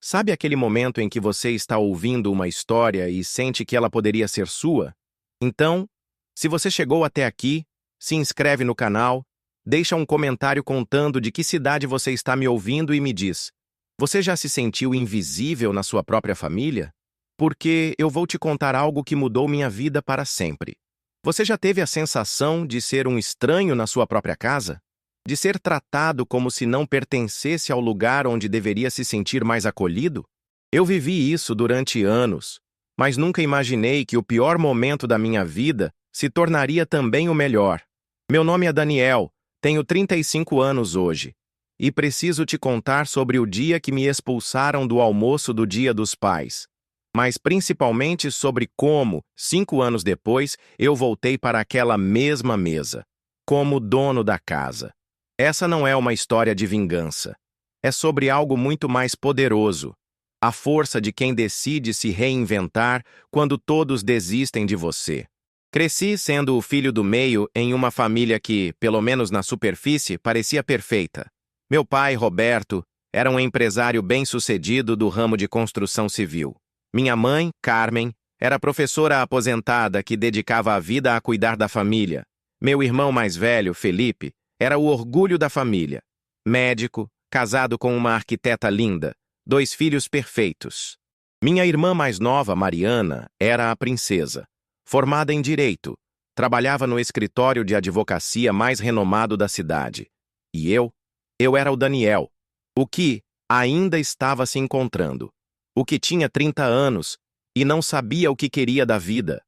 Sabe aquele momento em que você está ouvindo uma história e sente que ela poderia ser sua? Então, se você chegou até aqui, se inscreve no canal, deixa um comentário contando de que cidade você está me ouvindo e me diz: você já se sentiu invisível na sua própria família? Porque eu vou te contar algo que mudou minha vida para sempre. Você já teve a sensação de ser um estranho na sua própria casa? De ser tratado como se não pertencesse ao lugar onde deveria se sentir mais acolhido? Eu vivi isso durante anos, mas nunca imaginei que o pior momento da minha vida se tornaria também o melhor. Meu nome é Daniel, tenho 35 anos hoje, e preciso te contar sobre o dia que me expulsaram do almoço do Dia dos Pais, mas principalmente sobre como, 5 anos depois, eu voltei para aquela mesma mesa, como dono da casa. Essa não é uma história de vingança. É sobre algo muito mais poderoso. A força de quem decide se reinventar quando todos desistem de você. Cresci sendo o filho do meio em uma família que, pelo menos na superfície, parecia perfeita. Meu pai, Roberto, era um empresário bem-sucedido do ramo de construção civil. Minha mãe, Carmen, era professora aposentada que dedicava a vida a cuidar da família. Meu irmão mais velho, Felipe, era o orgulho da família. Médico, casado com uma arquiteta linda, 2 filhos perfeitos. Minha irmã mais nova, Mariana, era a princesa. Formada em Direito, trabalhava no escritório de advocacia mais renomado da cidade. E eu era o Daniel, o que ainda estava se encontrando. O que tinha 30 anos e não sabia o que queria da vida.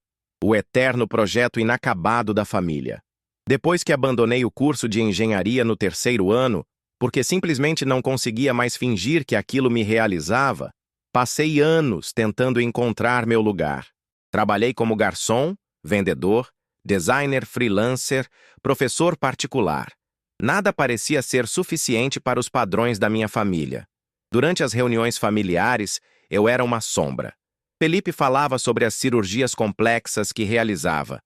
O eterno projeto inacabado da família. Depois que abandonei o curso de engenharia no 3º ano, porque simplesmente não conseguia mais fingir que aquilo me realizava, passei anos tentando encontrar meu lugar. Trabalhei como garçom, vendedor, designer freelancer, professor particular. Nada parecia ser suficiente para os padrões da minha família. Durante as reuniões familiares, eu era uma sombra. Felipe falava sobre as cirurgias complexas que realizava.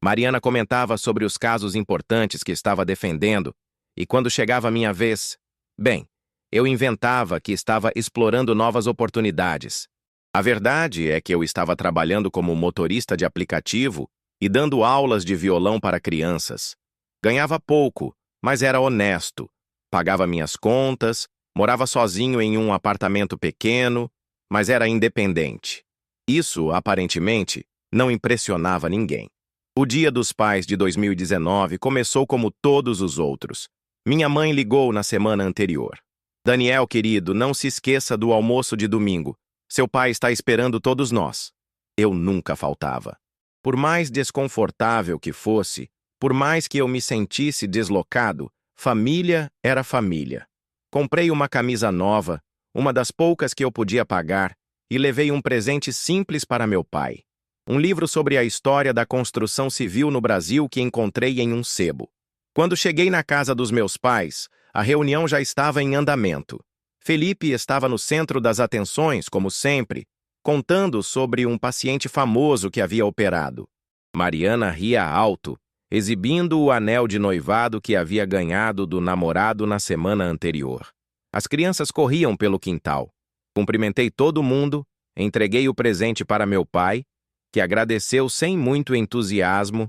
Mariana comentava sobre os casos importantes que estava defendendo, e quando chegava a minha vez, bem, eu inventava que estava explorando novas oportunidades. A verdade é que eu estava trabalhando como motorista de aplicativo e dando aulas de violão para crianças. Ganhava pouco, mas era honesto. Pagava minhas contas, morava sozinho em um apartamento pequeno, mas era independente. Isso, aparentemente, não impressionava ninguém. O Dia dos Pais de 2019 começou como todos os outros. Minha mãe ligou na semana anterior. Daniel, querido, não se esqueça do almoço de domingo. Seu pai está esperando todos nós. Eu nunca faltava. Por mais desconfortável que fosse, por mais que eu me sentisse deslocado, família era família. Comprei uma camisa nova, uma das poucas que eu podia pagar, e levei um presente simples para meu pai. Um livro sobre a história da construção civil no Brasil que encontrei em um sebo. Quando cheguei na casa dos meus pais, a reunião já estava em andamento. Felipe estava no centro das atenções, como sempre, contando sobre um paciente famoso que havia operado. Mariana ria alto, exibindo o anel de noivado que havia ganhado do namorado na semana anterior. As crianças corriam pelo quintal. Cumprimentei todo mundo, entreguei o presente para meu pai, que agradeceu sem muito entusiasmo,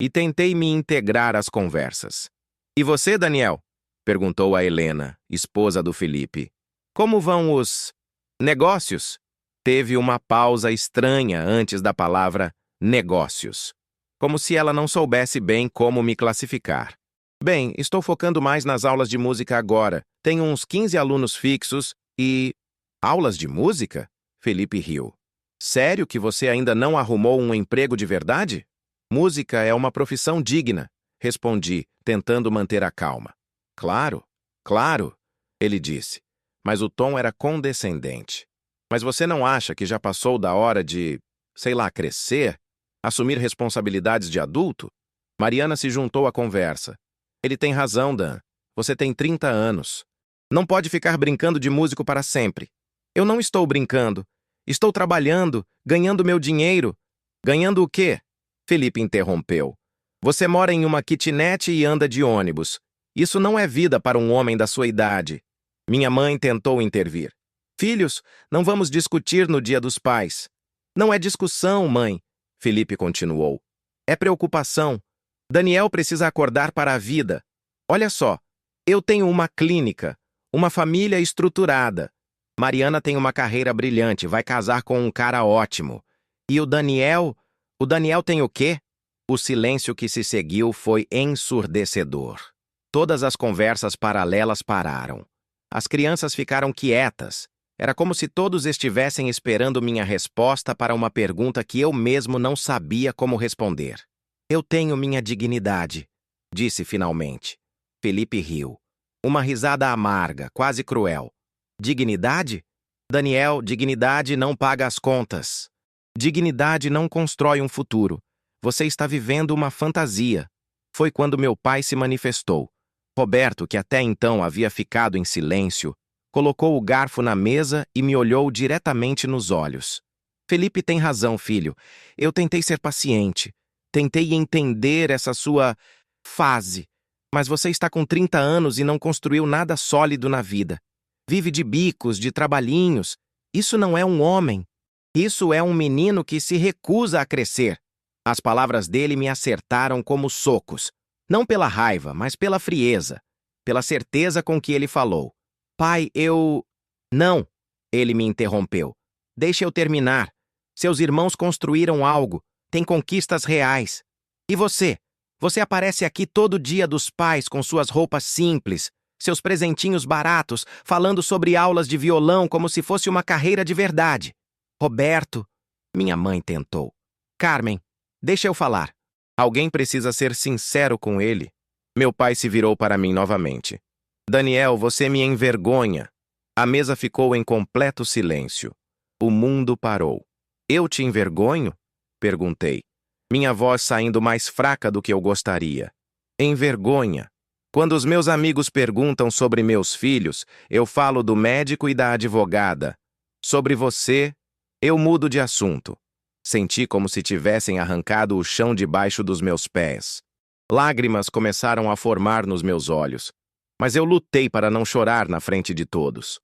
e tentei me integrar às conversas. E você, Daniel? Perguntou a Helena, esposa do Felipe. Como vão os negócios? Teve uma pausa estranha antes da palavra negócios, como se ela não soubesse bem como me classificar. Bem, estou focando mais nas aulas de música agora. Tenho uns 15 alunos fixos e... Aulas de música? Felipe riu. Sério que você ainda não arrumou um emprego de verdade? Música é uma profissão digna, respondi, tentando manter a calma. Claro, claro, ele disse, mas o tom era condescendente. Mas você não acha que já passou da hora de, sei lá, crescer? Assumir responsabilidades de adulto? Mariana se juntou à conversa. Ele tem razão, Dan. Você tem 30 anos. Não pode ficar brincando de músico para sempre. Eu não estou brincando. Estou trabalhando, ganhando meu dinheiro. Ganhando o quê? Felipe interrompeu. Você mora em uma kitnet e anda de ônibus. Isso não é vida para um homem da sua idade. Minha mãe tentou intervir. Filhos, não vamos discutir no Dia dos Pais. Não é discussão, mãe, Felipe continuou. É preocupação. Daniel precisa acordar para a vida. Olha só, eu tenho uma clínica, uma família estruturada. Mariana tem uma carreira brilhante, vai casar com um cara ótimo. E o Daniel? O Daniel tem o quê? O silêncio que se seguiu foi ensurdecedor. Todas as conversas paralelas pararam. As crianças ficaram quietas. Era como se todos estivessem esperando minha resposta para uma pergunta que eu mesmo não sabia como responder. Eu tenho minha dignidade, disse finalmente. Felipe riu. Uma risada amarga, quase cruel. Dignidade? Daniel, dignidade não paga as contas. Dignidade não constrói um futuro. Você está vivendo uma fantasia. Foi quando meu pai se manifestou. Roberto, que até então havia ficado em silêncio, colocou o garfo na mesa e me olhou diretamente nos olhos. Felipe tem razão, filho. Eu tentei ser paciente. Tentei entender essa sua fase. Mas você está com 30 anos e não construiu nada sólido na vida. Vive de bicos, de trabalhinhos. Isso não é um homem. Isso é um menino que se recusa a crescer. As palavras dele me acertaram como socos. Não pela raiva, mas pela frieza. Pela certeza com que ele falou. Pai, eu... Não, ele me interrompeu. Deixe eu terminar. Seus irmãos construíram algo. Têm conquistas reais. E você? Você aparece aqui todo dia dos pais com suas roupas simples, seus presentinhos baratos, falando sobre aulas de violão como se fosse uma carreira de verdade. Roberto, minha mãe tentou. Carmen, deixa eu falar. Alguém precisa ser sincero com ele. Meu pai se virou para mim novamente. Daniel, você me envergonha. A mesa ficou em completo silêncio. O mundo parou. Eu te envergonho? Perguntei. Minha voz saindo mais fraca do que eu gostaria. Envergonha. Quando os meus amigos perguntam sobre meus filhos, eu falo do médico e da advogada. Sobre você, eu mudo de assunto. Senti como se tivessem arrancado o chão debaixo dos meus pés. Lágrimas começaram a formar nos meus olhos. Mas eu lutei para não chorar na frente de todos.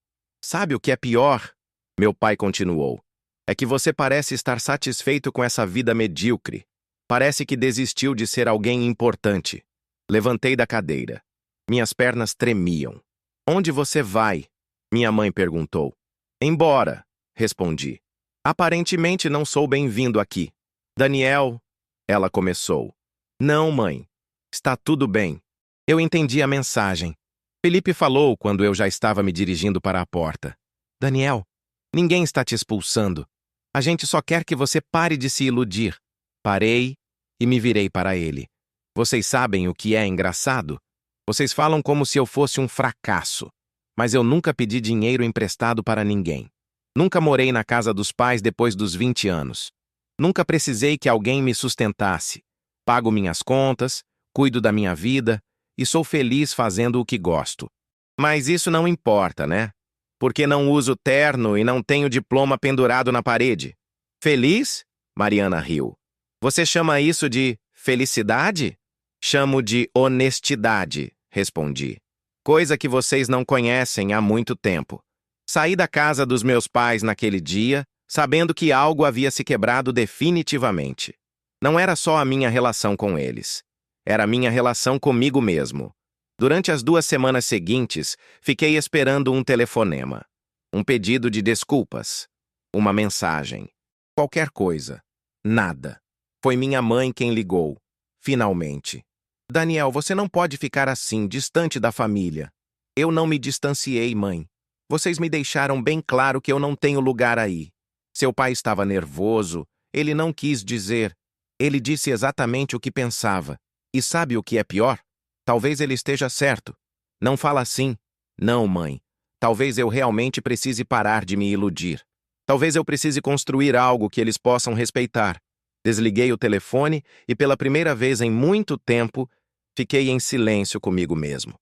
Sabe o que é pior? Meu pai continuou. É que você parece estar satisfeito com essa vida medíocre. Parece que desistiu de ser alguém importante. Levantei da cadeira. Minhas pernas tremiam. Onde você vai? Minha mãe perguntou. Embora, respondi. Aparentemente não sou bem-vindo aqui. Daniel, ela começou. Não, mãe. Está tudo bem. Eu entendi a mensagem. Felipe falou quando eu já estava me dirigindo para a porta. Daniel, ninguém está te expulsando. A gente só quer que você pare de se iludir. Parei e me virei para ele. Vocês sabem o que é engraçado? Vocês falam como se eu fosse um fracasso. Mas eu nunca pedi dinheiro emprestado para ninguém. Nunca morei na casa dos pais depois dos 20 anos. Nunca precisei que alguém me sustentasse. Pago minhas contas, cuido da minha vida e sou feliz fazendo o que gosto. Mas isso não importa, né? Porque não uso terno e não tenho diploma pendurado na parede. Feliz? Mariana riu. Você chama isso de felicidade? Chamo de honestidade, respondi. Coisa que vocês não conhecem há muito tempo. Saí da casa dos meus pais naquele dia, sabendo que algo havia se quebrado definitivamente. Não era só a minha relação com eles. Era a minha relação comigo mesmo. Durante as 2 semanas seguintes, fiquei esperando um telefonema. Um pedido de desculpas. Uma mensagem. Qualquer coisa. Nada. Foi minha mãe quem ligou. Finalmente. Daniel, você não pode ficar assim, distante da família. Eu não me distanciei, mãe. Vocês me deixaram bem claro que eu não tenho lugar aí. Seu pai estava nervoso. Ele não quis dizer. Ele disse exatamente o que pensava. E sabe o que é pior? Talvez ele esteja certo. Não fala assim. Não, mãe. Talvez eu realmente precise parar de me iludir. Talvez eu precise construir algo que eles possam respeitar. Desliguei o telefone e, pela primeira vez em muito tempo, fiquei em silêncio comigo mesmo.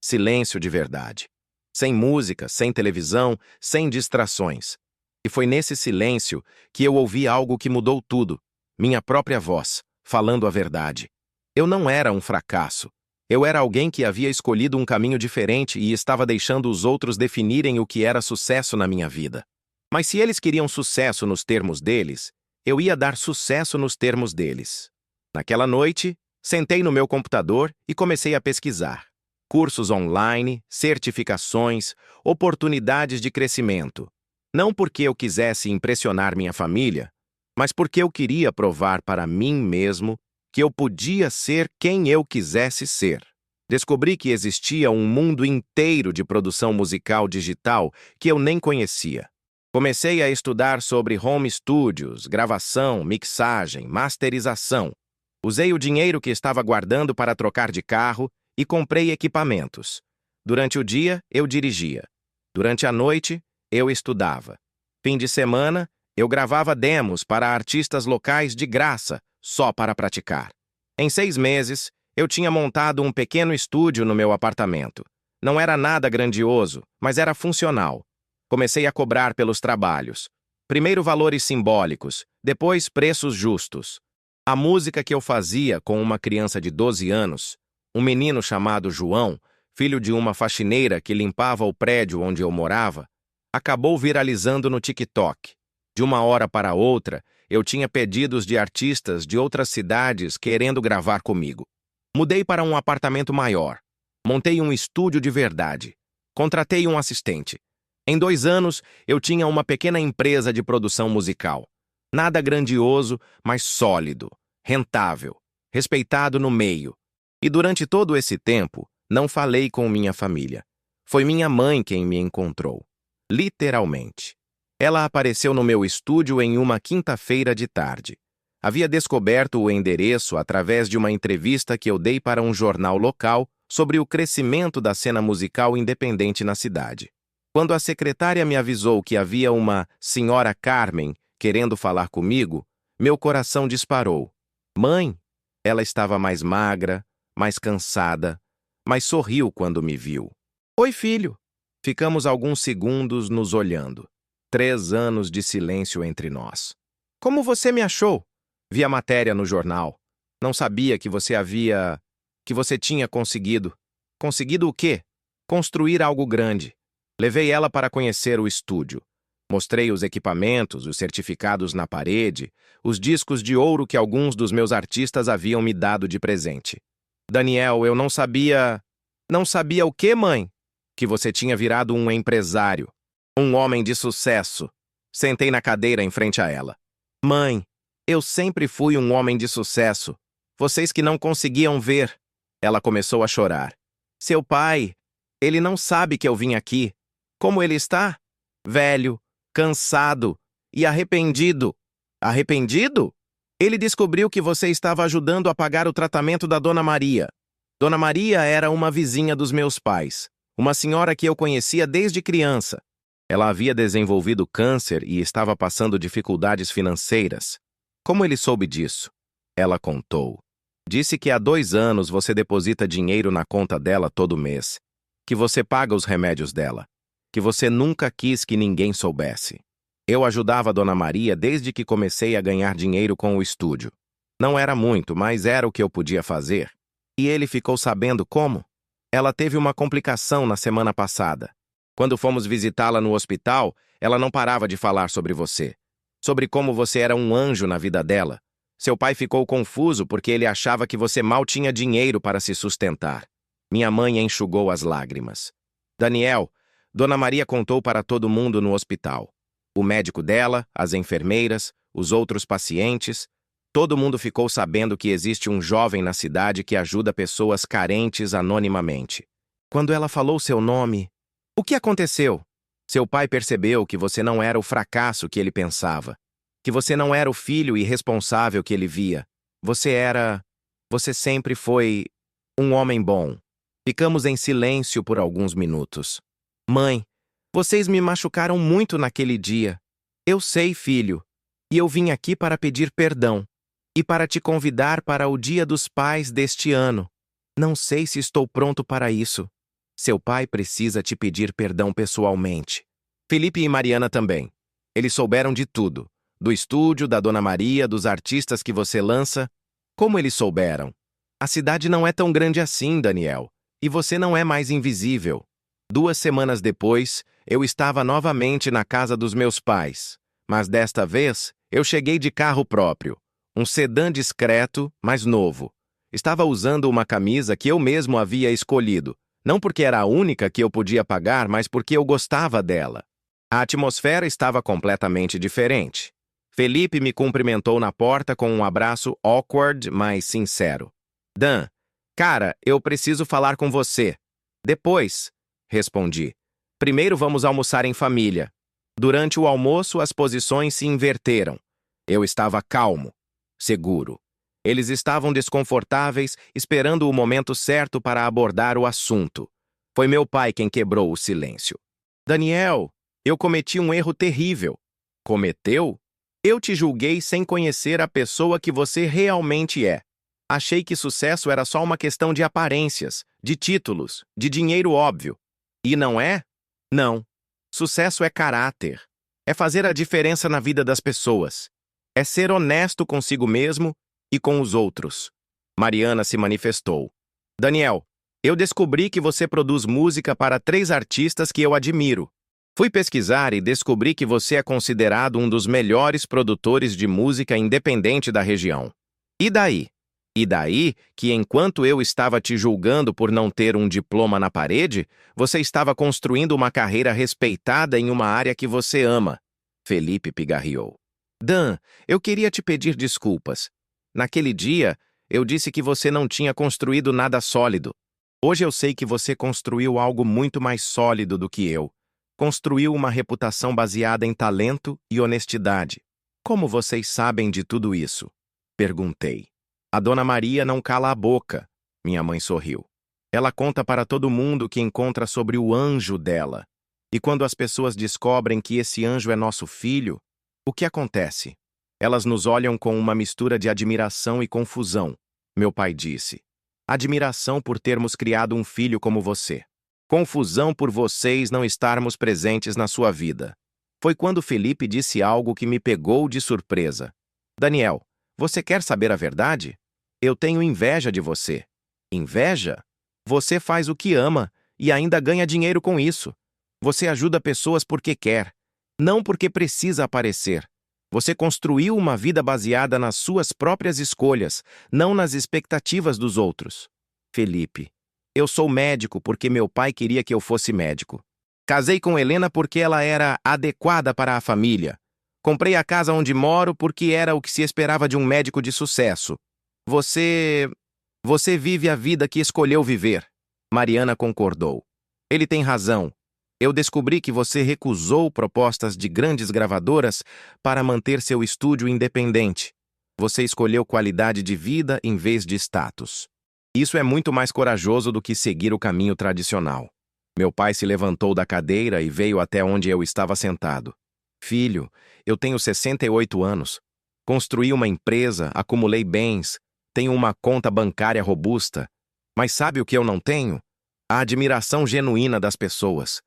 Silêncio de verdade. Sem música, sem televisão, sem distrações. E foi nesse silêncio que eu ouvi algo que mudou tudo. Minha própria voz, falando a verdade. Eu não era um fracasso. Eu era alguém que havia escolhido um caminho diferente e estava deixando os outros definirem o que era sucesso na minha vida. Mas se eles queriam sucesso nos termos deles, eu ia dar sucesso nos termos deles. Naquela noite, sentei no meu computador e comecei a pesquisar. Cursos online, certificações, oportunidades de crescimento. Não porque eu quisesse impressionar minha família, mas porque eu queria provar para mim mesmo que eu podia ser quem eu quisesse ser. Descobri que existia um mundo inteiro de produção musical digital que eu nem conhecia. Comecei a estudar sobre home studios, gravação, mixagem, masterização. Usei o dinheiro que estava guardando para trocar de carro e comprei equipamentos. Durante o dia, eu dirigia. Durante a noite, eu estudava. Fim de semana, eu gravava demos para artistas locais de graça, só para praticar. Em 6 meses, eu tinha montado um pequeno estúdio no meu apartamento. Não era nada grandioso, mas era funcional. Comecei a cobrar pelos trabalhos. Primeiro valores simbólicos, depois preços justos. A música que eu fazia com uma criança de 12 anos, um menino chamado João, filho de uma faxineira que limpava o prédio onde eu morava, acabou viralizando no TikTok. De uma hora para outra, eu tinha pedidos de artistas de outras cidades querendo gravar comigo. Mudei para um apartamento maior. Montei um estúdio de verdade. Contratei um assistente. Em 2 anos, eu tinha uma pequena empresa de produção musical. Nada grandioso, mas sólido, rentável, respeitado no meio. E durante todo esse tempo, não falei com minha família. Foi minha mãe quem me encontrou. Literalmente. Ela apareceu no meu estúdio em uma quinta-feira de tarde. Havia descoberto o endereço através de uma entrevista que eu dei para um jornal local sobre o crescimento da cena musical independente na cidade. Quando a secretária me avisou que havia uma senhora Carmen querendo falar comigo, meu coração disparou. Mãe! Ela estava mais magra, mais cansada, mas sorriu quando me viu. Oi, filho! Ficamos alguns segundos nos olhando. 3 anos de silêncio entre nós. Como você me achou? Vi a matéria no jornal. Não sabia que você tinha conseguido. Conseguido o quê? Construir algo grande. Levei ela para conhecer o estúdio. Mostrei os equipamentos, os certificados na parede, os discos de ouro que alguns dos meus artistas haviam me dado de presente. Daniel, eu não sabia... Não sabia o quê, mãe? Que você tinha virado um empresário. Um homem de sucesso. Sentei na cadeira em frente a ela. Mãe, eu sempre fui um homem de sucesso. Vocês que não conseguiam ver. Ela começou a chorar. Seu pai, ele não sabe que eu vim aqui. Como ele está? Velho, cansado e arrependido. Arrependido? Ele descobriu que você estava ajudando a pagar o tratamento da Dona Maria. Dona Maria era uma vizinha dos meus pais. Uma senhora que eu conhecia desde criança. Ela havia desenvolvido câncer e estava passando dificuldades financeiras. Como ele soube disso? Ela contou. Disse que há 2 anos você deposita dinheiro na conta dela todo mês, que você paga os remédios dela, que você nunca quis que ninguém soubesse. Eu ajudava a Dona Maria desde que comecei a ganhar dinheiro com o estúdio. Não era muito, mas era o que eu podia fazer. E ele ficou sabendo como? Ela teve uma complicação na semana passada. Quando fomos visitá-la no hospital, ela não parava de falar sobre você. Sobre como você era um anjo na vida dela. Seu pai ficou confuso porque ele achava que você mal tinha dinheiro para se sustentar. Minha mãe enxugou as lágrimas. Daniel, Dona Maria contou para todo mundo no hospital. O médico dela, as enfermeiras, os outros pacientes. Todo mundo ficou sabendo que existe um jovem na cidade que ajuda pessoas carentes anonimamente. Quando ela falou seu nome... O que aconteceu? Seu pai percebeu que você não era o fracasso que ele pensava, que você não era o filho irresponsável que ele via. Você sempre foi um homem bom. Ficamos em silêncio por alguns minutos. Mãe, vocês me machucaram muito naquele dia. Eu sei, filho, e eu vim aqui para pedir perdão e para te convidar para o Dia dos Pais deste ano. Não sei se estou pronto para isso. Seu pai precisa te pedir perdão pessoalmente. Felipe e Mariana também. Eles souberam de tudo. Do estúdio, da Dona Maria, dos artistas que você lança. Como eles souberam? A cidade não é tão grande assim, Daniel. E você não é mais invisível. 2 semanas depois, eu estava novamente na casa dos meus pais. Mas desta vez, eu cheguei de carro próprio. Um sedã discreto, mas novo. Estava usando uma camisa que eu mesmo havia escolhido. Não porque era a única que eu podia pagar, mas porque eu gostava dela. A atmosfera estava completamente diferente. Felipe me cumprimentou na porta com um abraço awkward, mas sincero. Dan, cara, eu preciso falar com você. Depois, respondi. Primeiro vamos almoçar em família. Durante o almoço, as posições se inverteram. Eu estava calmo, seguro. Eles estavam desconfortáveis, esperando o momento certo para abordar o assunto. Foi meu pai quem quebrou o silêncio. Daniel, eu cometi um erro terrível. Cometeu? Eu te julguei sem conhecer a pessoa que você realmente é. Achei que sucesso era só uma questão de aparências, de títulos, de dinheiro óbvio. E não é? Não. Sucesso é caráter. É fazer a diferença na vida das pessoas. É ser honesto consigo mesmo e com os outros. Mariana se manifestou. Daniel, eu descobri que você produz música para 3 artistas que eu admiro. Fui pesquisar e descobri que você é considerado um dos melhores produtores de música independente da região. E daí? E daí que, enquanto eu estava te julgando por não ter um diploma na parede, você estava construindo uma carreira respeitada em uma área que você ama. Felipe pigarreou. Dan, eu queria te pedir desculpas. Naquele dia, eu disse que você não tinha construído nada sólido. Hoje eu sei que você construiu algo muito mais sólido do que eu. Construiu uma reputação baseada em talento e honestidade. Como vocês sabem de tudo isso? Perguntei. A Dona Maria não cala a boca, minha mãe sorriu. Ela conta para todo mundo que encontra sobre o anjo dela. E quando as pessoas descobrem que esse anjo é nosso filho, o que acontece? Elas nos olham com uma mistura de admiração e confusão, meu pai disse. Admiração por termos criado um filho como você. Confusão por vocês não estarmos presentes na sua vida. Foi quando Felipe disse algo que me pegou de surpresa. Daniel, você quer saber a verdade? Eu tenho inveja de você. Inveja? Você faz o que ama e ainda ganha dinheiro com isso. Você ajuda pessoas porque quer, não porque precisa aparecer. Você construiu uma vida baseada nas suas próprias escolhas, não nas expectativas dos outros. Felipe, eu sou médico porque meu pai queria que eu fosse médico. Casei com Helena porque ela era adequada para a família. Comprei a casa onde moro porque era o que se esperava de um médico de sucesso. Você vive a vida que escolheu viver. Mariana concordou. Ele tem razão. Eu descobri que você recusou propostas de grandes gravadoras para manter seu estúdio independente. Você escolheu qualidade de vida em vez de status. Isso é muito mais corajoso do que seguir o caminho tradicional. Meu pai se levantou da cadeira e veio até onde eu estava sentado. Filho, eu tenho 68 anos. Construí uma empresa, acumulei bens, tenho uma conta bancária robusta. Mas sabe o que eu não tenho? A admiração genuína das pessoas.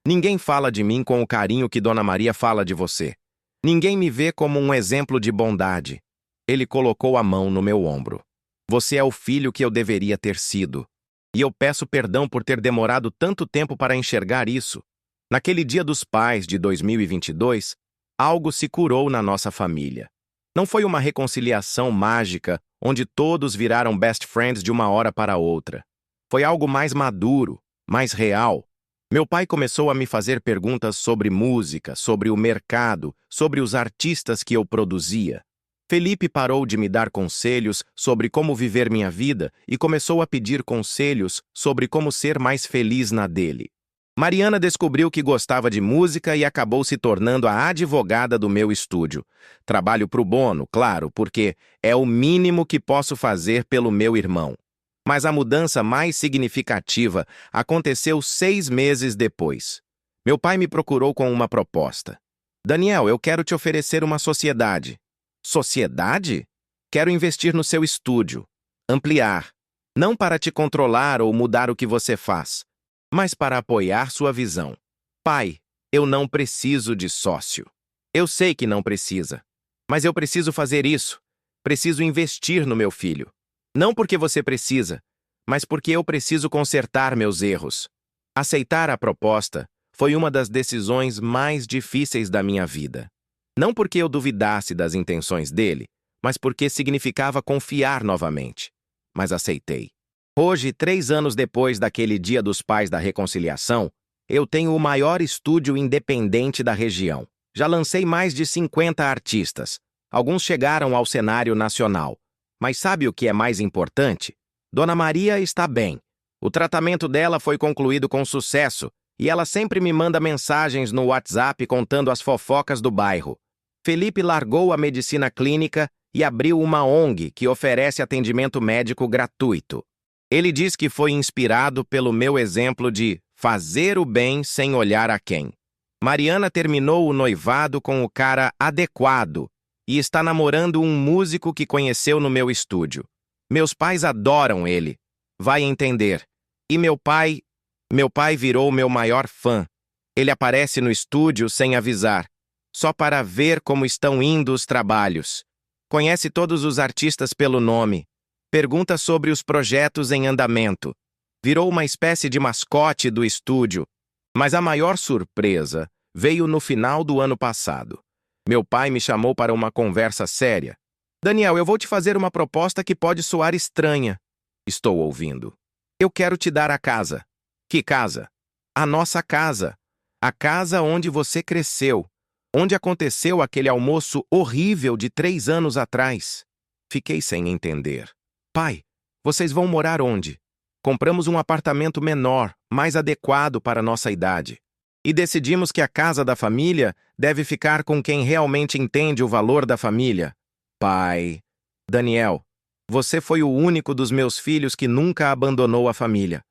Ninguém fala de mim com o carinho que Dona Maria fala de você. Ninguém me vê como um exemplo de bondade. Ele colocou a mão no meu ombro. Você é o filho que eu deveria ter sido. E eu peço perdão por ter demorado tanto tempo para enxergar isso. Naquele Dia dos Pais de 2022, algo se curou na nossa família. Não foi uma reconciliação mágica, onde todos viraram best friends de uma hora para outra. Foi algo mais maduro, mais real. Meu pai começou a me fazer perguntas sobre música, sobre o mercado, sobre os artistas que eu produzia. Felipe parou de me dar conselhos sobre como viver minha vida e começou a pedir conselhos sobre como ser mais feliz na dele. Mariana descobriu que gostava de música e acabou se tornando a advogada do meu estúdio. Trabalho pro bono, claro, porque é o mínimo que posso fazer pelo meu irmão. Mas a mudança mais significativa aconteceu 6 meses depois. Meu pai me procurou com uma proposta. Daniel, eu quero te oferecer uma sociedade. Sociedade? Quero investir no seu estúdio. Ampliar. Não para te controlar ou mudar o que você faz, mas para apoiar sua visão. Pai, eu não preciso de sócio. Eu sei que não precisa, mas eu preciso fazer isso. Preciso investir no meu filho. Não porque você precisa, mas porque eu preciso consertar meus erros. Aceitar a proposta foi uma das decisões mais difíceis da minha vida. Não porque eu duvidasse das intenções dele, mas porque significava confiar novamente. Mas aceitei. Hoje, 3 anos depois daquele Dia dos Pais da Reconciliação, eu tenho o maior estúdio independente da região. Já lancei mais de 50 artistas. Alguns chegaram ao cenário nacional. Mas sabe o que é mais importante? Dona Maria está bem. O tratamento dela foi concluído com sucesso e ela sempre me manda mensagens no WhatsApp contando as fofocas do bairro. Felipe largou a medicina clínica e abriu uma ONG que oferece atendimento médico gratuito. Ele diz que foi inspirado pelo meu exemplo de fazer o bem sem olhar a quem. Mariana terminou o noivado com o cara adequado e está namorando um músico que conheceu no meu estúdio. Meus pais adoram ele. Vai entender. E meu pai virou meu maior fã. Ele aparece no estúdio sem avisar, só para ver como estão indo os trabalhos. Conhece todos os artistas pelo nome. Pergunta sobre os projetos em andamento. Virou uma espécie de mascote do estúdio. Mas a maior surpresa veio no final do ano passado. Meu pai me chamou para uma conversa séria. Daniel, eu vou te fazer uma proposta que pode soar estranha. Estou ouvindo. Eu quero te dar a casa. Que casa? A nossa casa. A casa onde você cresceu. Onde aconteceu aquele almoço horrível de 3 anos atrás. Fiquei sem entender. Pai, vocês vão morar onde? Compramos um apartamento menor, mais adequado para nossa idade. E decidimos que a casa da família deve ficar com quem realmente entende o valor da família. Pai, Daniel, você foi o único dos meus filhos que nunca abandonou a família.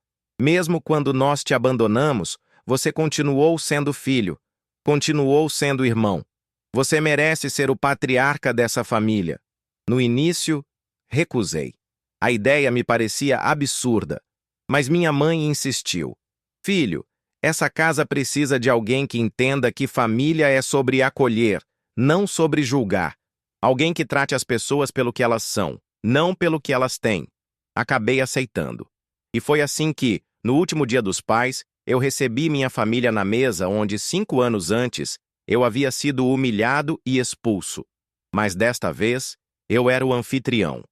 Mesmo quando nós te abandonamos, você continuou sendo filho, continuou sendo irmão. Você merece ser o patriarca dessa família. No início, recusei. A ideia me parecia absurda, mas minha mãe insistiu. Filho, essa casa precisa de alguém que entenda que família é sobre acolher, não sobre julgar. Alguém que trate as pessoas pelo que elas são, não pelo que elas têm. Acabei aceitando. E foi assim que, no último Dia dos Pais, eu recebi minha família na mesa onde 5 anos antes eu havia sido humilhado e expulso. Mas desta vez, eu era o anfitrião.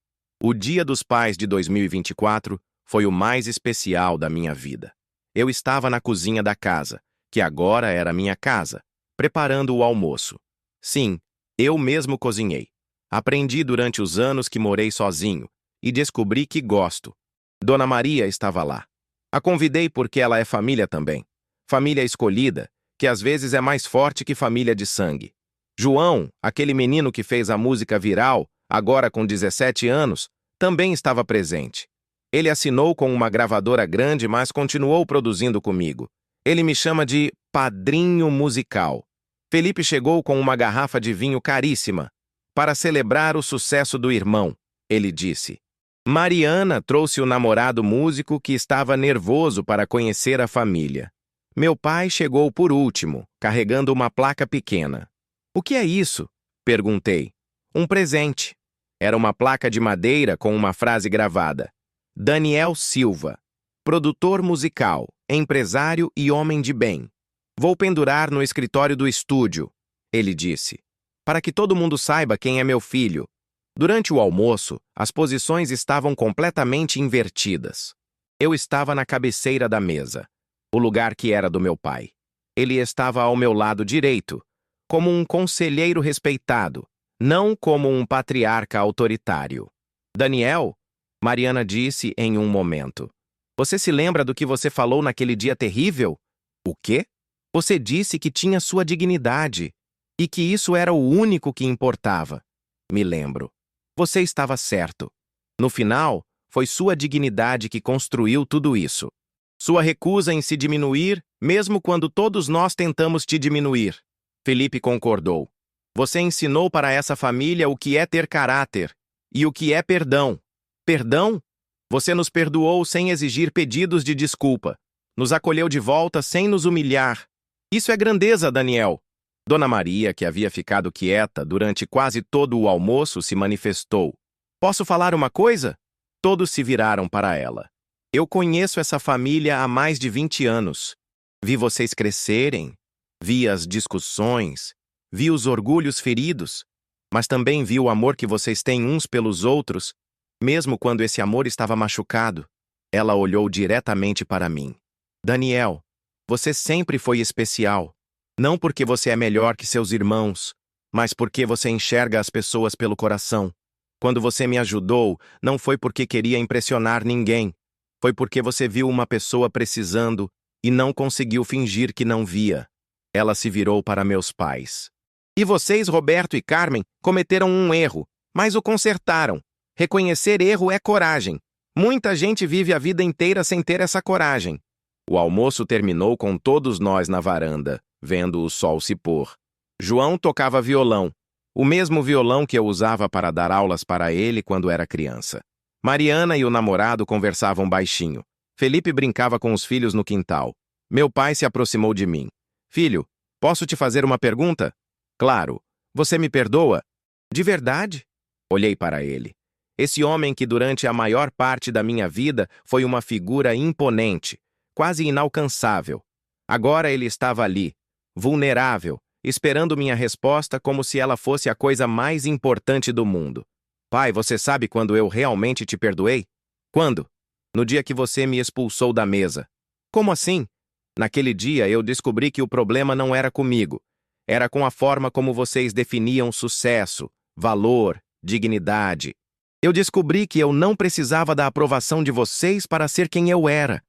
O Dia dos Pais de 2024 foi o mais especial da minha vida. Eu estava na cozinha da casa, que agora era minha casa, preparando o almoço. Sim, eu mesmo cozinhei. Aprendi durante os anos que morei sozinho e descobri que gosto. Dona Maria estava lá. A convidei porque ela é família também. Família escolhida, que às vezes é mais forte que família de sangue. João, aquele menino que fez a música viral, agora com 17 anos, também estava presente. Ele assinou com uma gravadora grande, mas continuou produzindo comigo. Ele me chama de padrinho musical. Felipe chegou com uma garrafa de vinho caríssima para celebrar o sucesso do irmão, ele disse. Mariana trouxe o namorado músico que estava nervoso para conhecer a família. Meu pai chegou por último, carregando uma placa pequena. O que é isso? Perguntei. Um presente. Era uma placa de madeira com uma frase gravada. Daniel Silva, produtor musical, empresário e homem de bem. Vou pendurar no escritório do estúdio, ele disse, para que todo mundo saiba quem é meu filho. Durante o almoço, as posições estavam completamente invertidas. Eu estava na cabeceira da mesa, o lugar que era do meu pai. Ele estava ao meu lado direito, como um conselheiro respeitado, não como um patriarca autoritário. Daniel, Mariana disse em um momento. Você se lembra do que você falou naquele dia terrível? O quê? Você disse que tinha sua dignidade e que isso era o único que importava. Me lembro. Você estava certo. No final, foi sua dignidade que construiu tudo isso. Sua recusa em se diminuir, mesmo quando todos nós tentamos te diminuir. Felipe concordou. Você ensinou para essa família o que é ter caráter e o que é perdão. Perdão? Você nos perdoou sem exigir pedidos de desculpa. Nos acolheu de volta sem nos humilhar. Isso é grandeza, Daniel. Dona Maria, que havia ficado quieta durante quase todo o almoço, se manifestou. Posso falar uma coisa? Todos se viraram para ela. Eu conheço essa família há mais de 20 anos. Vi vocês crescerem, vi as discussões, vi os orgulhos feridos, mas também vi o amor que vocês têm uns pelos outros, mesmo quando esse amor estava machucado. Ela olhou diretamente para mim. Daniel, você sempre foi especial. Não porque você é melhor que seus irmãos, mas porque você enxerga as pessoas pelo coração. Quando você me ajudou, não foi porque queria impressionar ninguém. Foi porque você viu uma pessoa precisando e não conseguiu fingir que não via. Ela se virou para meus pais. E vocês, Roberto e Carmen, cometeram um erro, mas o consertaram. Reconhecer erro é coragem. Muita gente vive a vida inteira sem ter essa coragem. O almoço terminou com todos nós na varanda, vendo o sol se pôr. João tocava violão, o mesmo violão que eu usava para dar aulas para ele quando era criança. Mariana e o namorado conversavam baixinho. Felipe brincava com os filhos no quintal. Meu pai se aproximou de mim. Filho, posso te fazer uma pergunta? Claro. Você me perdoa? De verdade? Olhei para ele. Esse homem que durante a maior parte da minha vida foi uma figura imponente, quase inalcançável. Agora ele estava ali, vulnerável, esperando minha resposta como se ela fosse a coisa mais importante do mundo. Pai, você sabe quando eu realmente te perdoei? Quando? No dia que você me expulsou da mesa. Como assim? Naquele dia eu descobri que o problema não era comigo. Era com a forma como vocês definiam sucesso, valor, dignidade. Eu descobri que eu não precisava da aprovação de vocês para ser quem eu era.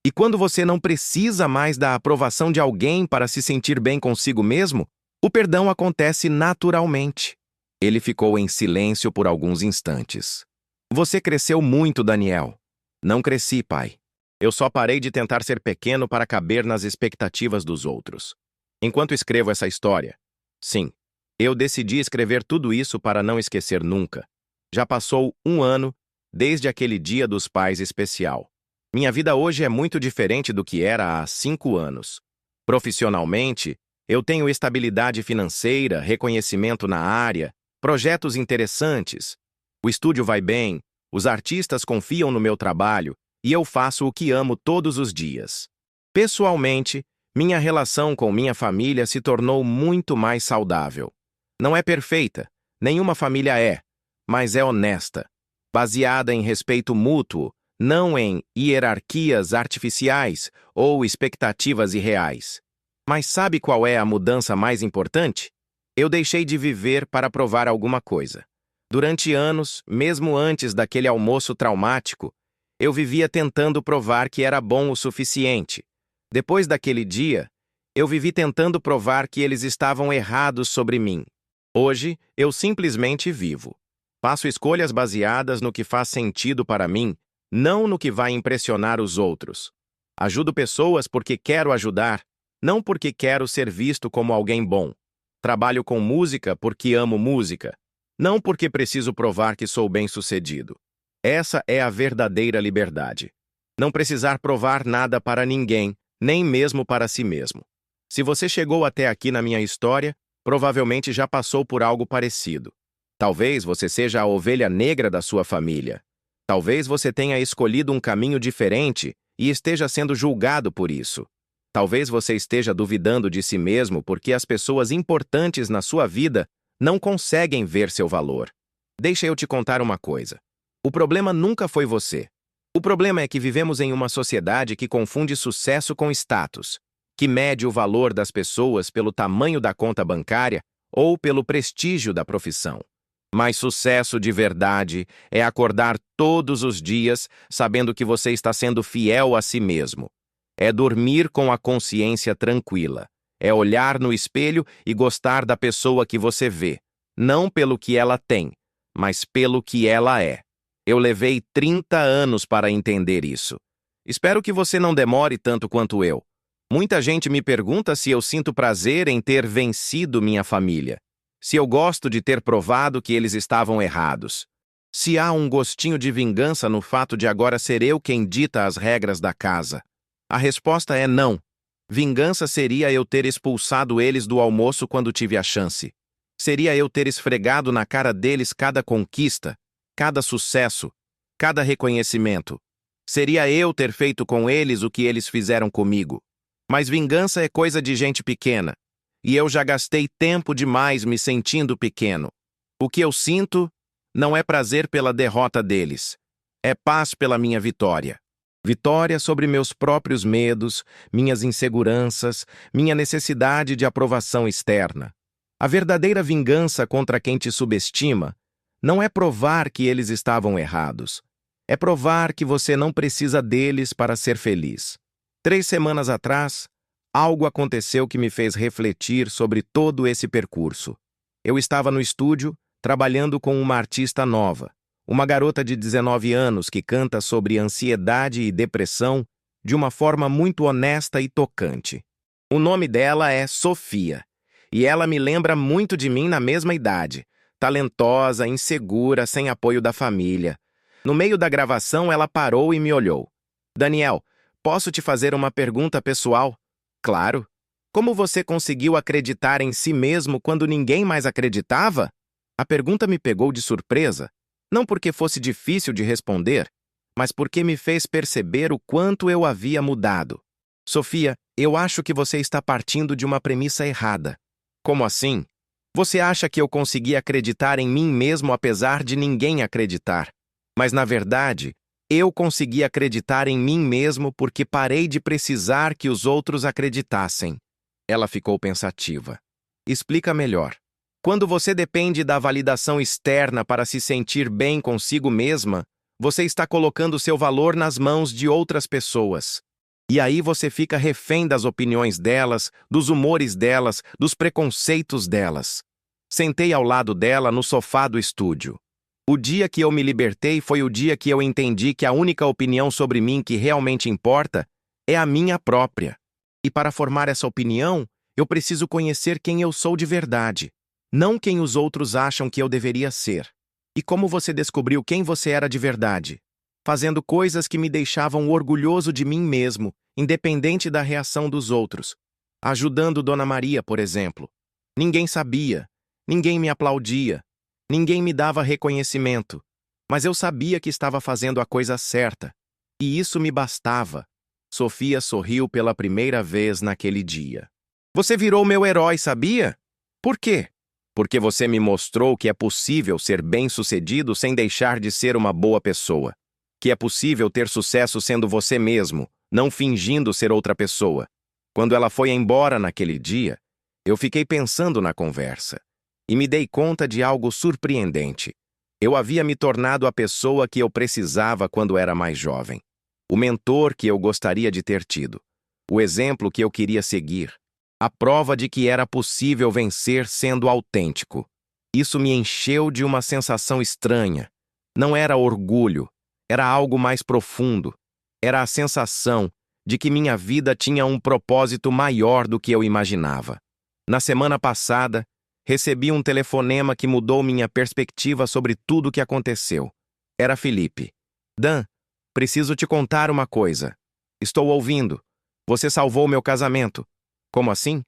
E quando você não precisa mais da aprovação de alguém para se sentir bem consigo mesmo, o perdão acontece naturalmente. Ele ficou em silêncio por alguns instantes. Você cresceu muito, Daniel. Não cresci, pai. Eu só parei de tentar ser pequeno para caber nas expectativas dos outros. Enquanto escrevo essa história, sim, eu decidi escrever tudo isso para não esquecer nunca. Já passou 1 ano desde aquele Dia dos Pais especial. Minha vida hoje é muito diferente do que era há 5 anos. Profissionalmente, eu tenho estabilidade financeira, reconhecimento na área, projetos interessantes. O estúdio vai bem, os artistas confiam no meu trabalho e eu faço o que amo todos os dias. Pessoalmente, minha relação com minha família se tornou muito mais saudável. Não é perfeita, nenhuma família é, mas é honesta, baseada em respeito mútuo, não em hierarquias artificiais ou expectativas irreais. Mas sabe qual é a mudança mais importante? Eu deixei de viver para provar alguma coisa. Durante anos, mesmo antes daquele almoço traumático, eu vivia tentando provar que era bom o suficiente. Depois daquele dia, eu vivi tentando provar que eles estavam errados sobre mim. Hoje, eu simplesmente vivo. Faço escolhas baseadas no que faz sentido para mim, não no que vai impressionar os outros. Ajudo pessoas porque quero ajudar, não porque quero ser visto como alguém bom. Trabalho com música porque amo música, não porque preciso provar que sou bem-sucedido. Essa é a verdadeira liberdade. Não precisar provar nada para ninguém, nem mesmo para si mesmo. Se você chegou até aqui na minha história, provavelmente já passou por algo parecido. Talvez você seja a ovelha negra da sua família. Talvez você tenha escolhido um caminho diferente e esteja sendo julgado por isso. Talvez você esteja duvidando de si mesmo porque as pessoas importantes na sua vida não conseguem ver seu valor. Deixa eu te contar uma coisa. O problema nunca foi você. O problema é que vivemos em uma sociedade que confunde sucesso com status, que mede o valor das pessoas pelo tamanho da conta bancária ou pelo prestígio da profissão. Mas sucesso de verdade é acordar todos os dias sabendo que você está sendo fiel a si mesmo. É dormir com a consciência tranquila. É olhar no espelho e gostar da pessoa que você vê, não pelo que ela tem, mas pelo que ela é. Eu levei 30 anos para entender isso. Espero que você não demore tanto quanto eu. Muita gente me pergunta se eu sinto prazer em ter vencido minha família. Se eu gosto de ter provado que eles estavam errados. Se há um gostinho de vingança no fato de agora ser eu quem dita as regras da casa. A resposta é não. Vingança seria eu ter expulsado eles do almoço quando tive a chance. Seria eu ter esfregado na cara deles cada conquista, cada sucesso. cada reconhecimento. Seria eu ter feito com eles o que eles fizeram comigo. Mas vingança é coisa de gente pequena. E eu já gastei tempo demais me sentindo pequeno. O que eu sinto não é prazer pela derrota deles. É paz pela minha vitória. Vitória sobre meus próprios medos, minhas inseguranças, minha necessidade de aprovação externa. A verdadeira vingança contra quem te subestima não é provar que eles estavam errados. É provar que você não precisa deles para ser feliz. 3 semanas atrás, algo aconteceu que me fez refletir sobre todo esse percurso. Eu estava no estúdio, trabalhando com uma artista nova, uma garota de 19 anos que canta sobre ansiedade e depressão de uma forma muito honesta e tocante. O nome dela é Sofia, e ela me lembra muito de mim na mesma idade, talentosa, insegura, sem apoio da família. No meio da gravação, ela parou e me olhou. Daniel, posso te fazer uma pergunta pessoal? Claro. Como você conseguiu acreditar em si mesmo quando ninguém mais acreditava? A pergunta me pegou de surpresa, não porque fosse difícil de responder, mas porque me fez perceber o quanto eu havia mudado. Sofia, eu acho que você está partindo de uma premissa errada. Como assim? Você acha que eu consegui acreditar em mim mesmo apesar de ninguém acreditar? Mas, na verdade, eu consegui acreditar em mim mesmo porque parei de precisar que os outros acreditassem. Ela ficou pensativa. Explica melhor. Quando você depende da validação externa para se sentir bem consigo mesma, você está colocando seu valor nas mãos de outras pessoas. E aí você fica refém das opiniões delas, dos humores delas, dos preconceitos delas. Sentei ao lado dela no sofá do estúdio. O dia que eu me libertei foi o dia que eu entendi que a única opinião sobre mim que realmente importa é a minha própria. E para formar essa opinião, eu preciso conhecer quem eu sou de verdade, não quem os outros acham que eu deveria ser. E como você descobriu quem você era de verdade? Fazendo coisas que me deixavam orgulhoso de mim mesmo, independente da reação dos outros. Ajudando Dona Maria, por exemplo. Ninguém sabia, ninguém me aplaudia, ninguém me dava reconhecimento, mas eu sabia que estava fazendo a coisa certa, e isso me bastava. Sofia sorriu pela primeira vez naquele dia. Você virou meu herói, sabia? Por quê? Porque você me mostrou que é possível ser bem-sucedido sem deixar de ser uma boa pessoa. Que é possível ter sucesso sendo você mesmo, não fingindo ser outra pessoa. Quando ela foi embora naquele dia, eu fiquei pensando na conversa. E me dei conta de algo surpreendente. Eu havia me tornado a pessoa que eu precisava quando era mais jovem. O mentor que eu gostaria de ter tido. O exemplo que eu queria seguir. A prova de que era possível vencer sendo autêntico. Isso me encheu de uma sensação estranha. Não era orgulho, era algo mais profundo. Era a sensação de que minha vida tinha um propósito maior do que eu imaginava. Na semana passada, recebi um telefonema que mudou minha perspectiva sobre tudo o que aconteceu. Era Felipe. Dan, preciso te contar uma coisa. Estou ouvindo. Você salvou meu casamento. Como assim?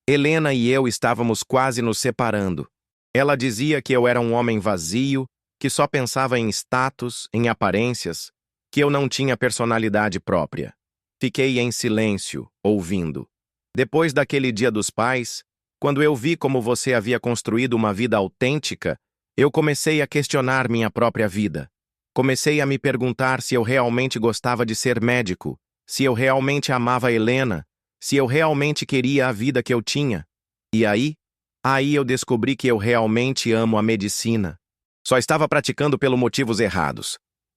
Helena e eu estávamos quase nos separando. Ela dizia que eu era um homem vazio, que só pensava em status, em aparências, que eu não tinha personalidade própria. Fiquei em silêncio, ouvindo. Depois daquele Dia dos Pais, quando eu vi como você havia construído uma vida autêntica, eu comecei a questionar minha própria vida. Comecei a me perguntar se eu realmente gostava de ser médico, se eu realmente amava Helena, se eu realmente queria a vida que eu tinha. E aí eu descobri que eu realmente amo a medicina. Só estava praticando pelos motivos errados.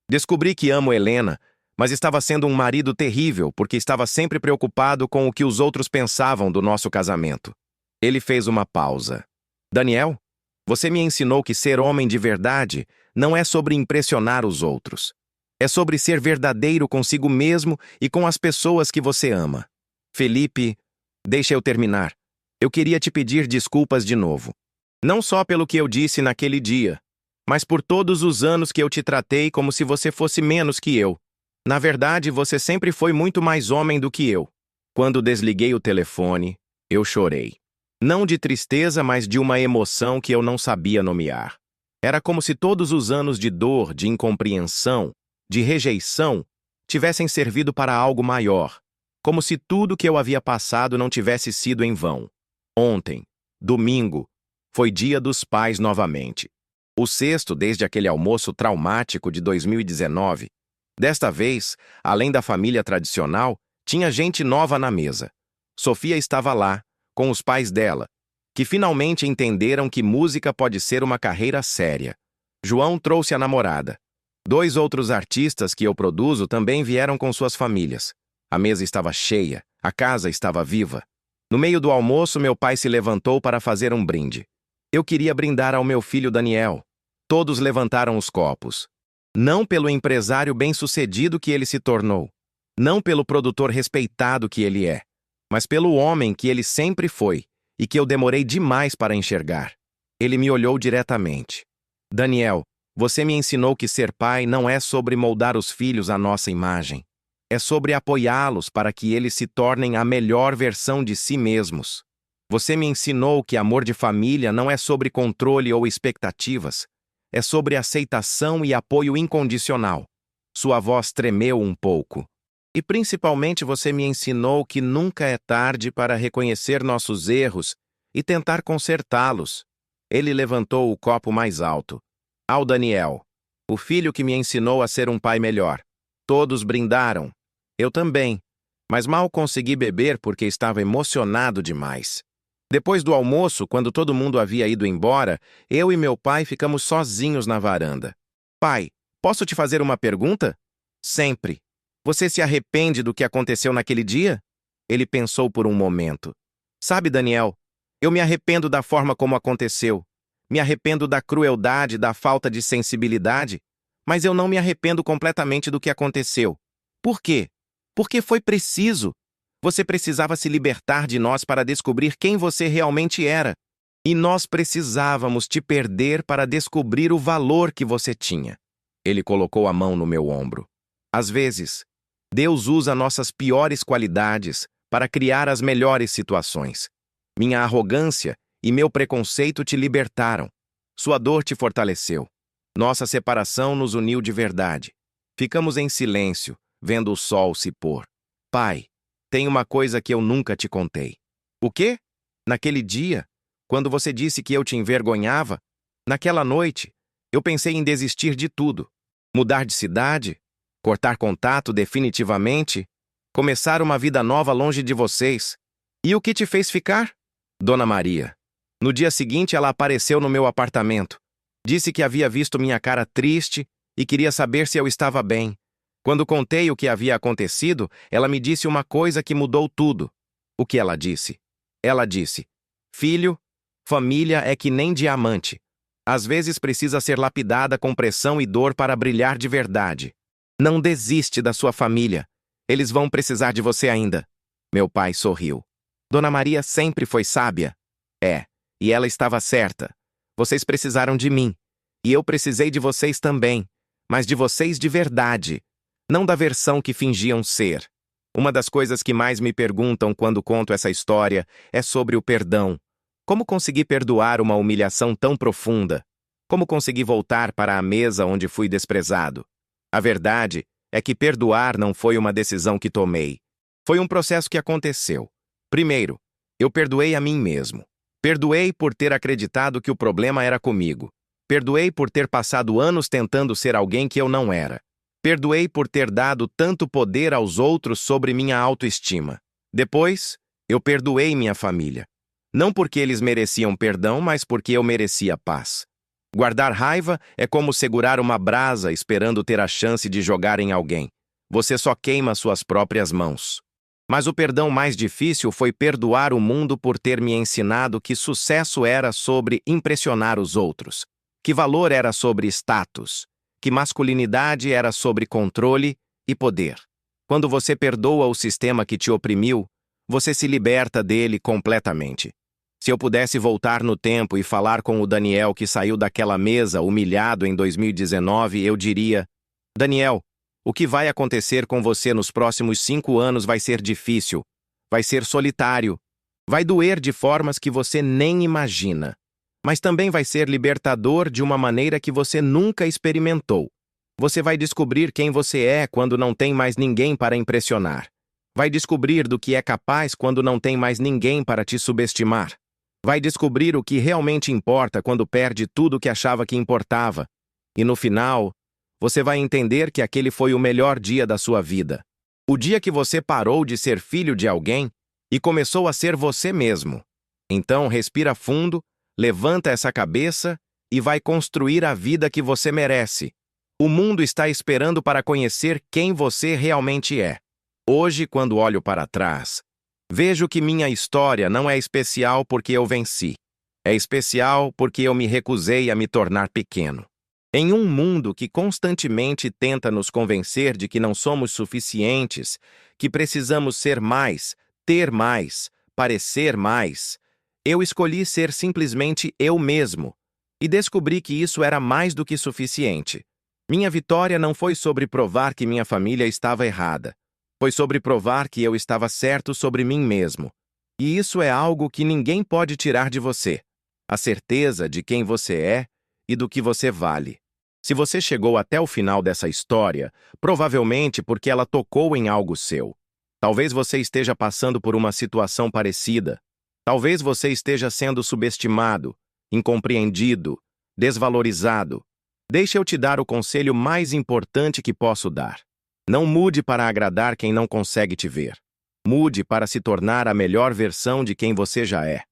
Descobri que amo Helena, mas estava sendo um marido terrível porque estava sempre preocupado com o que os outros pensavam do nosso casamento. Ele fez uma pausa. Daniel, você me ensinou que ser homem de verdade não é sobre impressionar os outros. É sobre ser verdadeiro consigo mesmo e com as pessoas que você ama. Felipe, deixa eu terminar. Eu queria te pedir desculpas de novo. Não só pelo que eu disse naquele dia, mas por todos os anos que eu te tratei como se você fosse menos que eu. Na verdade, você sempre foi muito mais homem do que eu. Quando desliguei o telefone, eu chorei. Não de tristeza, mas de uma emoção que eu não sabia nomear. Era como se todos os anos de dor, de incompreensão, de rejeição, tivessem servido para algo maior, como se tudo que eu havia passado não tivesse sido em vão. Ontem, domingo, foi Dia dos Pais novamente. O sexto desde aquele almoço traumático de 2019. Desta vez, além da família tradicional, tinha gente nova na mesa. Sofia estava lá, com os pais dela, que finalmente entenderam que música pode ser uma carreira séria. João trouxe a namorada. 2 outros artistas que eu produzo também vieram com suas famílias. A mesa estava cheia, a casa estava viva. No meio do almoço, meu pai se levantou para fazer um brinde. Eu queria brindar ao meu filho Daniel. Todos levantaram os copos. Não pelo empresário bem-sucedido que ele se tornou, não pelo produtor respeitado que ele é, mas pelo homem que ele sempre foi e que eu demorei demais para enxergar. Ele me olhou diretamente. Daniel, você me ensinou que ser pai não é sobre moldar os filhos à nossa imagem. É sobre apoiá-los para que eles se tornem a melhor versão de si mesmos. Você me ensinou que amor de família não é sobre controle ou expectativas. É sobre aceitação e apoio incondicional. Sua voz tremeu um pouco. E principalmente você me ensinou que nunca é tarde para reconhecer nossos erros e tentar consertá-los. Ele levantou o copo mais alto. Ao Daniel, o filho que me ensinou a ser um pai melhor. Todos brindaram. Eu também, mas mal consegui beber porque estava emocionado demais. Depois do almoço, quando todo mundo havia ido embora, eu e meu pai ficamos sozinhos na varanda. Pai, posso te fazer uma pergunta? Sempre. Você se arrepende do que aconteceu naquele dia? Ele pensou por um momento. Sabe, Daniel, eu me arrependo da forma como aconteceu. Me arrependo da crueldade, da falta de sensibilidade, mas eu não me arrependo completamente do que aconteceu. Por quê? Porque foi preciso. Você precisava se libertar de nós para descobrir quem você realmente era. E nós precisávamos te perder para descobrir o valor que você tinha. Ele colocou a mão no meu ombro. Às vezes, Deus usa nossas piores qualidades para criar as melhores situações. Minha arrogância e meu preconceito te libertaram. Sua dor te fortaleceu. Nossa separação nos uniu de verdade. Ficamos em silêncio, vendo o sol se pôr. Pai, tem uma coisa que eu nunca te contei. O quê? Naquele dia, quando você disse que eu te envergonhava, naquela noite, eu pensei em desistir de tudo. Mudar de cidade, cortar contato definitivamente, começar uma vida nova longe de vocês. E o que te fez ficar? Dona Maria. No dia seguinte, ela apareceu no meu apartamento. Disse que havia visto minha cara triste e queria saber se eu estava bem. Quando contei o que havia acontecido, ela me disse uma coisa que mudou tudo. O que ela disse? Ela disse: Filho, família é que nem diamante. Às vezes precisa ser lapidada com pressão e dor para brilhar de verdade. Não desiste da sua família. Eles vão precisar de você ainda. Meu pai sorriu. Dona Maria sempre foi sábia. É, e ela estava certa. Vocês precisaram de mim. E eu precisei de vocês também. Mas de vocês de verdade. Não da versão que fingiam ser. Uma das coisas que mais me perguntam quando conto essa história é sobre o perdão. Como consegui perdoar uma humilhação tão profunda? Como consegui voltar para a mesa onde fui desprezado? A verdade é que perdoar não foi uma decisão que tomei. Foi um processo que aconteceu. Primeiro, eu perdoei a mim mesmo. Perdoei por ter acreditado que o problema era comigo. Perdoei por ter passado anos tentando ser alguém que eu não era. Perdoei por ter dado tanto poder aos outros sobre minha autoestima. Depois, eu perdoei minha família. Não porque eles mereciam perdão, mas porque eu merecia paz. Guardar raiva é como segurar uma brasa esperando ter a chance de jogar em alguém. Você só queima suas próprias mãos. Mas o perdão mais difícil foi perdoar o mundo por ter me ensinado que sucesso era sobre impressionar os outros, que valor era sobre status, que masculinidade era sobre controle e poder. Quando você perdoa o sistema que te oprimiu, você se liberta dele completamente. Se eu pudesse voltar no tempo e falar com o Daniel que saiu daquela mesa humilhado em 2019, eu diria: Daniel, o que vai acontecer com você nos próximos 5 anos vai ser difícil, vai ser solitário, vai doer de formas que você nem imagina, mas também vai ser libertador de uma maneira que você nunca experimentou. Você vai descobrir quem você é quando não tem mais ninguém para impressionar. Vai descobrir do que é capaz quando não tem mais ninguém para te subestimar. Vai descobrir o que realmente importa quando perde tudo o que achava que importava. E no final, você vai entender que aquele foi o melhor dia da sua vida. O dia que você parou de ser filho de alguém e começou a ser você mesmo. Então, respira fundo, levanta essa cabeça e vai construir a vida que você merece. O mundo está esperando para conhecer quem você realmente é. Hoje, quando olho para trás, vejo que minha história não é especial porque eu venci. É especial porque eu me recusei a me tornar pequeno. Em um mundo que constantemente tenta nos convencer de que não somos suficientes, que precisamos ser mais, ter mais, parecer mais, eu escolhi ser simplesmente eu mesmo e descobri que isso era mais do que suficiente. Minha vitória não foi sobre provar que minha família estava errada. Foi sobre provar que eu estava certo sobre mim mesmo. E isso é algo que ninguém pode tirar de você. A certeza de quem você é e do que você vale. Se você chegou até o final dessa história, provavelmente porque ela tocou em algo seu. Talvez você esteja passando por uma situação parecida. Talvez você esteja sendo subestimado, incompreendido, desvalorizado. Deixa eu te dar o conselho mais importante que posso dar. Não mude para agradar quem não consegue te ver. Mude para se tornar a melhor versão de quem você já é.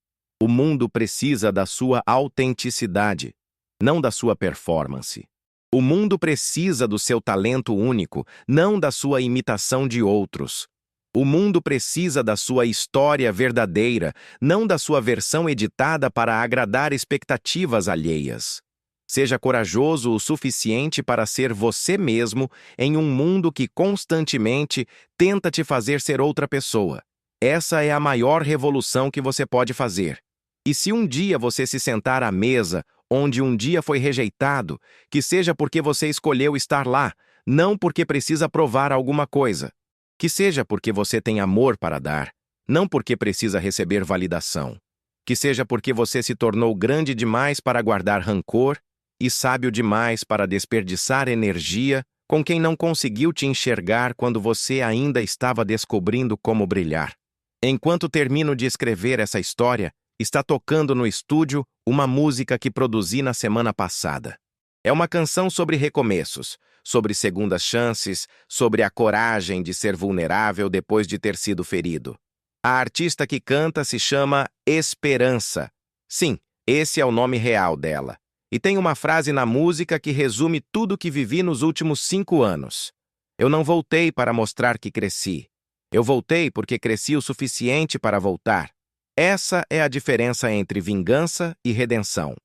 O mundo precisa da sua autenticidade, não da sua performance. O mundo precisa do seu talento único, não da sua imitação de outros. O mundo precisa da sua história verdadeira, não da sua versão editada para agradar expectativas alheias. Seja corajoso o suficiente para ser você mesmo em um mundo que constantemente tenta te fazer ser outra pessoa. Essa é a maior revolução que você pode fazer. E se um dia você se sentar à mesa, onde um dia foi rejeitado, que seja porque você escolheu estar lá, não porque precisa provar alguma coisa. Que seja porque você tem amor para dar, não porque precisa receber validação. Que seja porque você se tornou grande demais para guardar rancor e sábio demais para desperdiçar energia com quem não conseguiu te enxergar quando você ainda estava descobrindo como brilhar. Enquanto termino de escrever essa história, está tocando no estúdio uma música que produzi na semana passada. É uma canção sobre recomeços, sobre segundas chances, sobre a coragem de ser vulnerável depois de ter sido ferido. A artista que canta se chama Esperança. Sim, esse é o nome real dela. E tem uma frase na música que resume tudo o que vivi nos últimos 5 anos. Eu não voltei para mostrar que cresci. Eu voltei porque cresci o suficiente para voltar. Essa é a diferença entre vingança e redenção.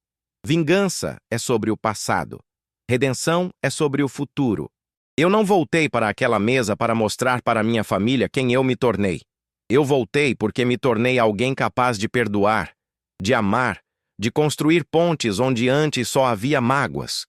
Vingança é sobre o passado. Redenção é sobre o futuro. Eu não voltei para aquela mesa para mostrar para minha família quem eu me tornei. Eu voltei porque me tornei alguém capaz de perdoar, de amar, de construir pontes onde antes só havia mágoas.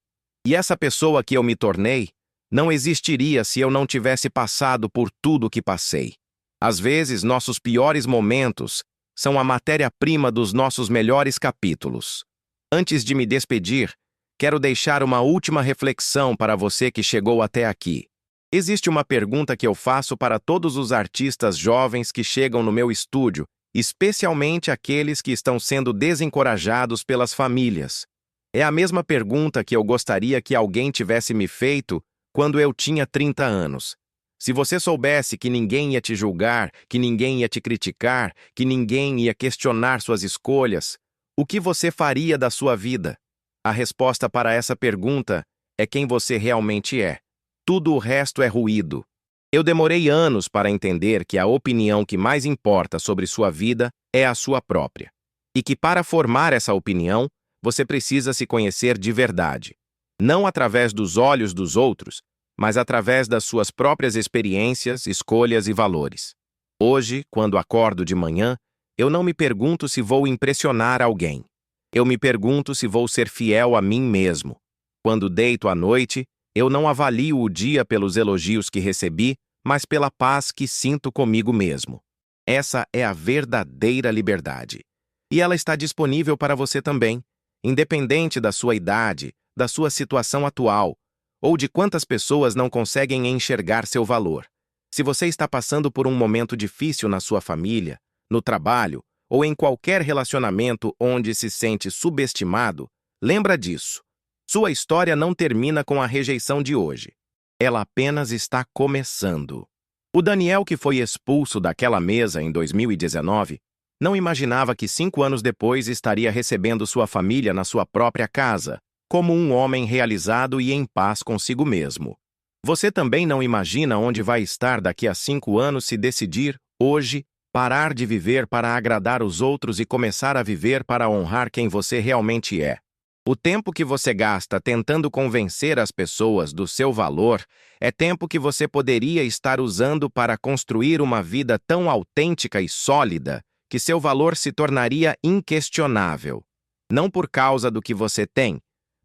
E essa pessoa que eu me tornei não existiria se eu não tivesse passado por tudo o que passei. Às vezes, nossos piores momentos são a matéria-prima dos nossos melhores capítulos. Antes de me despedir, quero deixar uma última reflexão para você que chegou até aqui. Existe uma pergunta que eu faço para todos os artistas jovens que chegam no meu estúdio, especialmente aqueles que estão sendo desencorajados pelas famílias. É a mesma pergunta que eu gostaria que alguém tivesse me feito quando eu tinha 30 anos. Se você soubesse que ninguém ia te julgar, que ninguém ia te criticar, que ninguém ia questionar suas escolhas, o que você faria da sua vida? A resposta para essa pergunta é quem você realmente é. Tudo o resto é ruído. Eu demorei anos para entender que a opinião que mais importa sobre sua vida é a sua própria. E que para formar essa opinião, você precisa se conhecer de verdade. Não através dos olhos dos outros, mas através das suas próprias experiências, escolhas e valores. Hoje, quando acordo de manhã, eu não me pergunto se vou impressionar alguém. Eu me pergunto se vou ser fiel a mim mesmo. Quando deito à noite, eu não avalio o dia pelos elogios que recebi, mas pela paz que sinto comigo mesmo. Essa é a verdadeira liberdade. E ela está disponível para você também, independente da sua idade, da sua situação atual, ou de quantas pessoas não conseguem enxergar seu valor. Se você está passando por um momento difícil na sua família, no trabalho ou em qualquer relacionamento onde se sente subestimado, lembra disso. Sua história não termina com a rejeição de hoje. Ela apenas está começando. O Daniel, que foi expulso daquela mesa em 2019, não imaginava que 5 anos depois estaria recebendo sua família na sua própria casa, como um homem realizado e em paz consigo mesmo. Você também não imagina onde vai estar daqui a 5 anos se decidir, hoje, parar de viver para agradar os outros e começar a viver para honrar quem você realmente é. O tempo que você gasta tentando convencer as pessoas do seu valor é tempo que você poderia estar usando para construir uma vida tão autêntica e sólida que seu valor se tornaria inquestionável. Não por causa do que você tem,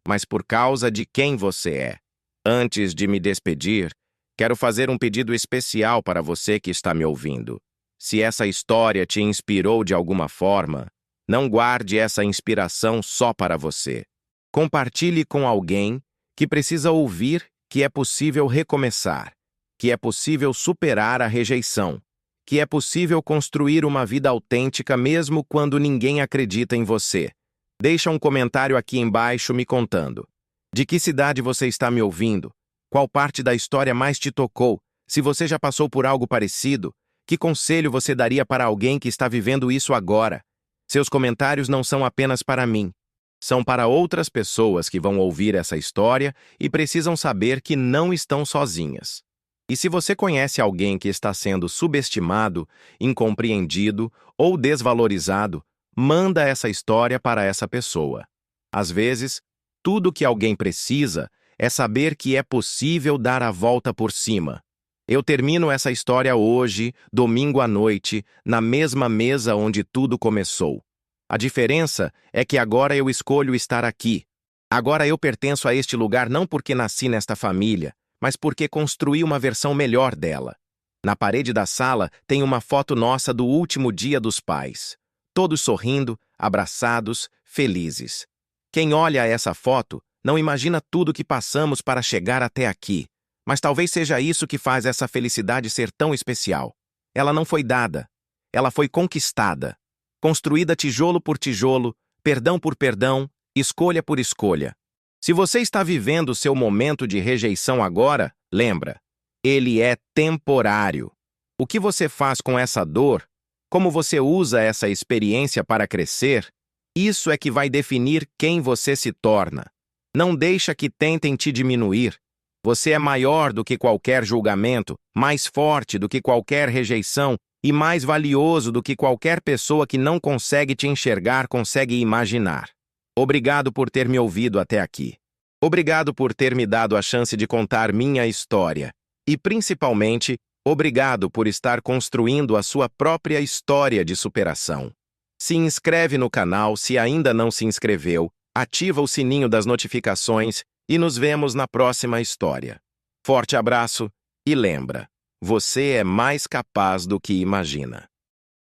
mas por causa de quem você é. Antes de me despedir, quero fazer um pedido especial para você que está me ouvindo. Se essa história te inspirou de alguma forma, não guarde essa inspiração só para você. Compartilhe com alguém que precisa ouvir que é possível recomeçar, que é possível superar a rejeição, que é possível construir uma vida autêntica mesmo quando ninguém acredita em você. Deixa um comentário aqui embaixo me contando. De que cidade você está me ouvindo? Qual parte da história mais te tocou? Se você já passou por algo parecido, que conselho você daria para alguém que está vivendo isso agora? Seus comentários não são apenas para mim. São para outras pessoas que vão ouvir essa história e precisam saber que não estão sozinhas. E se você conhece alguém que está sendo subestimado, incompreendido ou desvalorizado, manda essa história para essa pessoa. Às vezes, tudo que alguém precisa é saber que é possível dar a volta por cima. Eu termino essa história hoje, domingo à noite, na mesma mesa onde tudo começou. A diferença é que agora eu escolho estar aqui. Agora eu pertenço a este lugar não porque nasci nesta família, mas porque construí uma versão melhor dela. Na parede da sala tem uma foto nossa do último dia dos pais. Todos sorrindo, abraçados, felizes. Quem olha essa foto não imagina tudo que passamos para chegar até aqui. Mas talvez seja isso que faz essa felicidade ser tão especial. Ela não foi dada. Ela foi conquistada. Construída tijolo por tijolo, perdão por perdão, escolha por escolha. Se você está vivendo seu momento de rejeição agora, lembra, ele é temporário. O que você faz com essa dor, como você usa essa experiência para crescer, isso é que vai definir quem você se torna. Não deixa que tentem te diminuir. Você é maior do que qualquer julgamento, mais forte do que qualquer rejeição e mais valioso do que qualquer pessoa que não consegue te enxergar consegue imaginar. Obrigado por ter me ouvido até aqui. Obrigado por ter me dado a chance de contar minha história. E, principalmente, obrigado por estar construindo a sua própria história de superação. Se inscreve no canal se ainda não se inscreveu, ativa o sininho das notificações e nos vemos na próxima história. Forte abraço e lembra, você é mais capaz do que imagina.